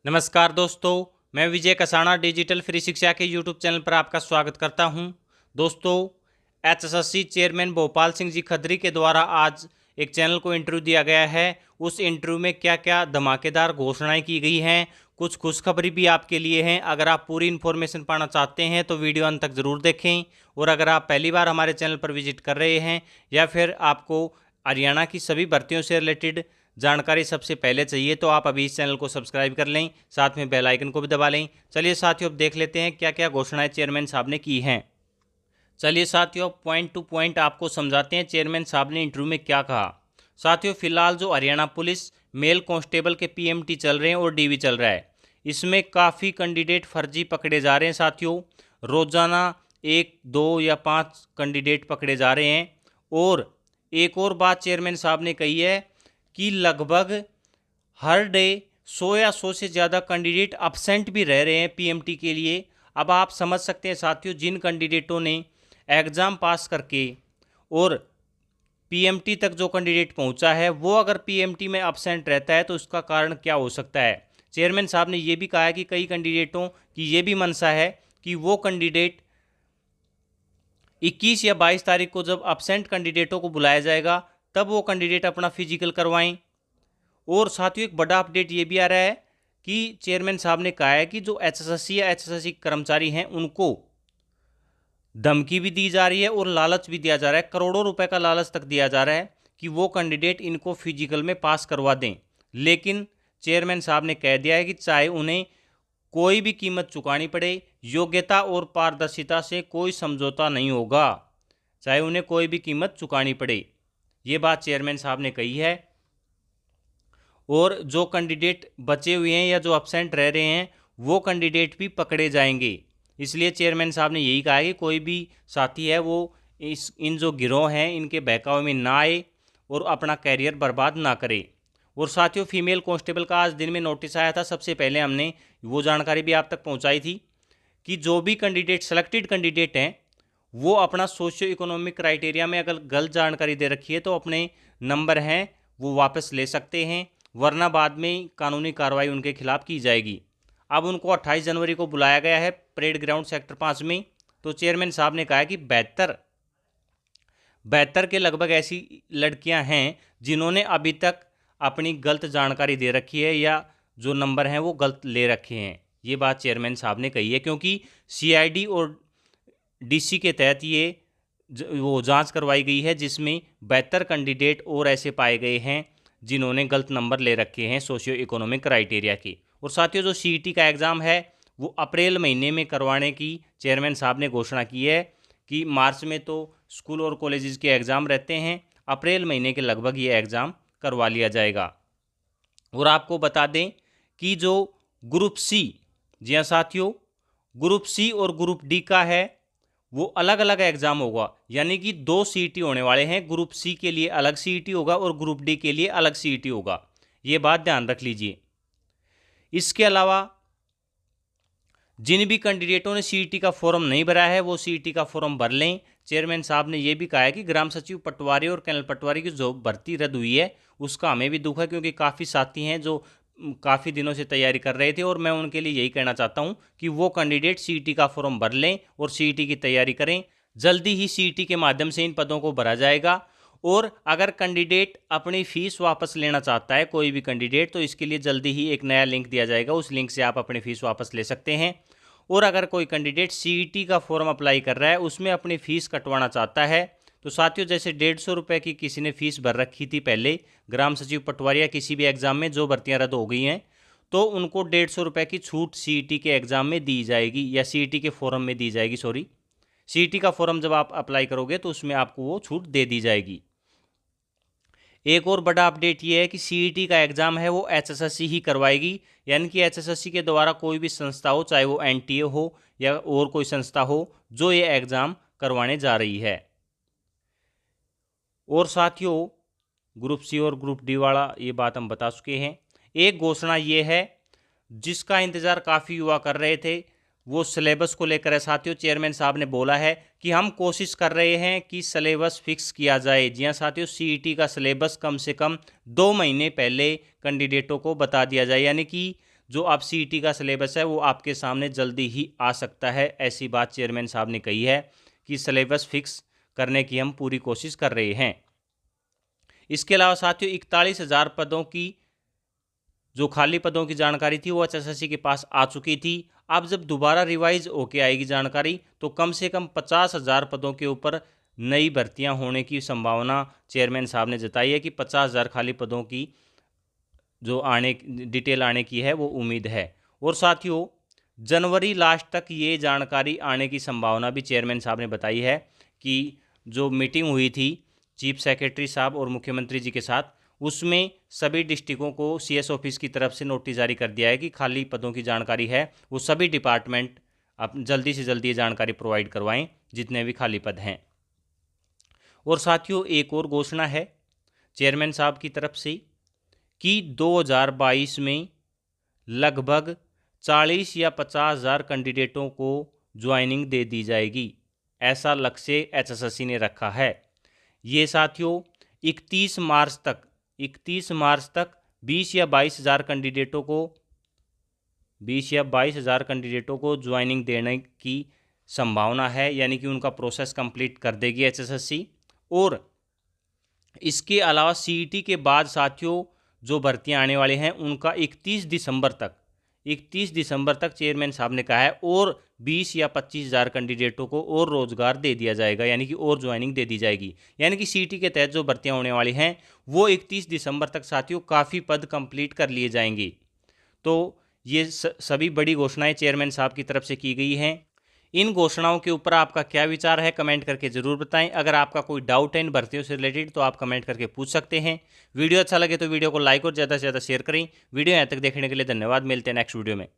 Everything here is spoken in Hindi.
नमस्कार दोस्तों, मैं विजय कसाना डिजिटल फ्री शिक्षा के यूट्यूब चैनल पर आपका स्वागत करता हूं। दोस्तों, एचएसएससी चेयरमैन भोपाल सिंह जी खत्री के द्वारा आज एक चैनल को इंटरव्यू दिया गया है। उस इंटरव्यू में क्या क्या धमाकेदार घोषणाएं की गई हैं, कुछ खुशखबरी भी आपके लिए हैं। अगर आप पूरी इन्फॉर्मेशन पाना चाहते हैं तो वीडियो अंत तक ज़रूर देखें। और अगर आप पहली बार हमारे चैनल पर विजिट कर रहे हैं या फिर आपको हरियाणा की सभी भर्तियों से रिलेटेड जानकारी सबसे पहले चाहिए तो आप अभी इस चैनल को सब्सक्राइब कर लें, साथ में बेल आइकन को भी दबा लें। चलिए साथियों, अब देख लेते हैं क्या क्या घोषणाएं चेयरमैन साहब ने की हैं। चलिए साथियों, पॉइंट टू पॉइंट आपको समझाते हैं चेयरमैन साहब ने इंटरव्यू में क्या कहा। साथियों, फिलहाल जो हरियाणा पुलिस मेल कांस्टेबल के पीएमटी चल रहे हैं और डीवी चल रहा है, इसमें काफ़ी कैंडिडेट फर्जी पकड़े जा रहे हैं। साथियों, रोज़ाना 1, 2 या 5 कैंडिडेट पकड़े जा रहे हैं। और एक और बात चेयरमैन साहब ने कही है कि लगभग हर डे 100 या 100 से ज़्यादा कैंडिडेट absent भी रह रहे हैं पीएमटी के लिए। अब आप समझ सकते हैं साथियों, जिन कैंडिडेटों ने एग्ज़ाम पास करके और पीएमटी तक जो कैंडिडेट पहुंचा है वो अगर पीएमटी में absent रहता है तो उसका कारण क्या हो सकता है। चेयरमैन साहब ने ये भी कहा है कि कई कैंडिडेटों की ये भी मंशा है कि वो कैंडिडेट 21 या 22 तारीख को जब absent कैंडिडेटों को बुलाया जाएगा तब वो कैंडिडेट अपना फिजिकल करवाएं। और साथियों, एक बड़ा अपडेट ये भी आ रहा है कि चेयरमैन साहब ने कहा है कि जो एचएसएससी या एचएसएससी कर्मचारी हैं उनको धमकी भी दी जा रही है और लालच भी दिया जा रहा है। करोड़ों रुपए का लालच तक दिया जा रहा है कि वो कैंडिडेट इनको फिजिकल में पास करवा दें। लेकिन चेयरमैन साहब ने कह दिया है कि चाहे उन्हें कोई भी कीमत चुकानी पड़े, योग्यता और पारदर्शिता से कोई समझौता नहीं होगा, चाहे उन्हें कोई भी कीमत चुकानी पड़े। ये बात चेयरमैन साहब ने कही है। और जो कैंडिडेट बचे हुए हैं या जो absent रह रहे हैं वो कैंडिडेट भी पकड़े जाएंगे। इसलिए चेयरमैन साहब ने यही कहा है कि कोई भी साथी है वो इन जो गिरोह हैं इनके बहकावे में ना आए और अपना कैरियर बर्बाद ना करे। और साथियों, फीमेल कांस्टेबल का आज दिन में नोटिस आया था। सबसे पहले हमने वो जानकारी भी आप तक पहुंचाई थी कि जो भी कैंडिडेट सेलेक्टेड कैंडिडेट हैं वो अपना सोशियो इकोनॉमिक क्राइटेरिया में अगर गलत जानकारी दे रखी है तो अपने नंबर हैं वो वापस ले सकते हैं, वरना बाद में कानूनी कार्रवाई उनके खिलाफ की जाएगी। अब उनको 28 जनवरी को बुलाया गया है परेड ग्राउंड सेक्टर 5 में। तो चेयरमैन साहब ने कहा है कि 72 के लगभग ऐसी लड़कियां हैं जिन्होंने अभी तक अपनी गलत जानकारी दे रखी है या जो नंबर हैं वो गलत ले रखे हैं। ये बात चेयरमैन साहब ने कही है क्योंकि सीआईडी और डीसी के तहत ये वो जांच करवाई गई है जिसमें 72 कैंडिडेट और ऐसे पाए गए हैं जिन्होंने गलत नंबर ले रखे हैं सोशियो इकोनॉमिक क्राइटेरिया की। और साथियों, जो सीईटी का एग्ज़ाम है वो अप्रैल महीने में करवाने की चेयरमैन साहब ने घोषणा की है कि मार्च में तो स्कूल और कॉलेजेस के एग्ज़ाम रहते हैं, अप्रैल महीने के लगभग ये एग्ज़ाम करवा लिया जाएगा। और आपको बता दें कि जो ग्रुप सी, जी हाँ साथियों, ग्रुप सी और ग्रुप डी का है वो अलग अलग एग्जाम होगा, यानी कि 2 सीईटी होने वाले हैं। ग्रुप सी के लिए अलग सीईटी होगा और ग्रुप डी के लिए अलग सीईटी होगा। ये बात ध्यान रख लीजिए। इसके अलावा जिन भी कैंडिडेटों ने सीईटी का फॉर्म नहीं भरा है वो सीईटी का फॉर्म भर लें। चेयरमैन साहब ने यह भी कहा है कि ग्राम सचिव पटवारी और कैनल पटवारी की जो भर्ती रद्द हुई है उसका हमें भी दुख है, क्योंकि काफ़ी साथी हैं जो काफ़ी दिनों से तैयारी कर रहे थे। और मैं उनके लिए यही कहना चाहता हूं कि वो कैंडिडेट सीईटी का फॉर्म भर लें और सीईटी की तैयारी करें। जल्दी ही सीईटी के माध्यम से इन पदों को भरा जाएगा। और अगर कैंडिडेट अपनी फ़ीस वापस लेना चाहता है कोई भी कैंडिडेट, तो इसके लिए जल्दी ही एक नया लिंक दिया जाएगा, उस लिंक से आप अपनी फ़ीस वापस ले सकते हैं। और अगर कोई कैंडिडेट सीईटी का फॉर्म अप्लाई कर रहा है उसमें अपनी फ़ीस कटवाना चाहता है तो साथियों, जैसे 150 रुपये की किसी ने फ़ीस भर रखी थी पहले ग्राम सचिव पटवारी या किसी भी एग्ज़ाम में, जो भर्तियां रद्द हो गई हैं, तो उनको 150 रुपये की छूट सीईटी के एग्ज़ाम में दी जाएगी या सीईटी के फॉर्म में दी जाएगी। सॉरी, सीईटी का फॉर्म जब आप अप्लाई करोगे तो उसमें आपको वो छूट दे दी जाएगी। एक और बड़ा अपडेट ये है कि सीईटी का एग्ज़ाम है वो एचएसएससी ही करवाएगी, यानी कि एचएसएससी के द्वारा कोई भी संस्था हो, चाहे वो एनटीए हो या और कोई संस्था हो, जो ये एग्ज़ाम करवाने जा रही है। और साथियों, ग्रुप सी और ग्रुप डी वाला ये बात हम बता चुके हैं। एक घोषणा ये है जिसका इंतज़ार काफ़ी युवा कर रहे थे, वो सिलेबस को लेकर है। साथियों, चेयरमैन साहब ने बोला है कि हम कोशिश कर रहे हैं कि सिलेबस फिक्स किया जाए। जी हाँ साथियों, सीईटी का सिलेबस कम से कम 2 महीने पहले कैंडिडेटों को बता दिया जाए, यानी कि जो अब सीईटी का सिलेबस है वो आपके सामने जल्दी ही आ सकता है। ऐसी बात चेयरमैन साहब ने कही है कि सिलेबस फिक्स करने की हम पूरी कोशिश कर रहे हैं। इसके अलावा साथियों 41,000 पदों की जो खाली पदों की जानकारी थी वो एचएसएससी के पास आ चुकी थी। अब जब दोबारा रिवाइज होके आएगी जानकारी तो कम से कम 50,000 पदों के ऊपर नई भर्तियां होने की संभावना चेयरमैन साहब ने जताई है कि 50,000 खाली पदों की जो डिटेल आने की है वो उम्मीद है। और साथियों जनवरी लास्ट तक ये जानकारी आने की संभावना भी चेयरमैन साहब ने बताई है कि जो मीटिंग हुई थी चीफ सेक्रेटरी साहब और मुख्यमंत्री जी के साथ, उसमें सभी डिस्ट्रिक्टों को सीएस ऑफिस की तरफ से नोटिस जारी कर दिया है कि खाली पदों की जानकारी है वो सभी डिपार्टमेंट अब जल्दी से जल्दी ये जानकारी प्रोवाइड करवाएं जितने भी खाली पद हैं। और साथियों एक और घोषणा है चेयरमैन साहब की तरफ से कि 2022 में लगभग 40 या 50,000 कैंडिडेटों को ज्वाइनिंग दे दी जाएगी, ऐसा लक्ष्य एचएसएससी ने रखा है। ये साथियों 31 मार्च तक 20 या 22,000 कैंडिडेटों को ज्वाइनिंग देने की संभावना है, यानी कि उनका प्रोसेस कंप्लीट कर देगी एचएसएससी। और इसके अलावा सीईटी के बाद साथियों जो भर्तियां आने वाले हैं उनका 31 दिसंबर तक चेयरमैन साहब ने कहा है और 20 या 25,000 कैंडिडेटों को और रोजगार दे दिया जाएगा, यानी कि और ज्वाइनिंग दे दी जाएगी। यानी कि सीईटी के तहत जो भर्तियां होने वाली हैं वो 31 दिसंबर तक साथियों काफ़ी पद कंप्लीट कर लिए जाएंगे। तो ये सभी बड़ी घोषणाएं चेयरमैन साहब की तरफ से की गई हैं। इन घोषणाओं के ऊपर आपका क्या विचार है कमेंट करके ज़रूर बताएं। अगर आपका कोई डाउट है इन भर्तियों से रिलेटेड तो आप कमेंट करके पूछ सकते हैं। वीडियो अच्छा लगे तो वीडियो को लाइक और ज़्यादा से ज़्यादा शेयर करें। वीडियो यहाँ तक देखने के लिए धन्यवाद। मिलते हैं नेक्स्ट वीडियो में।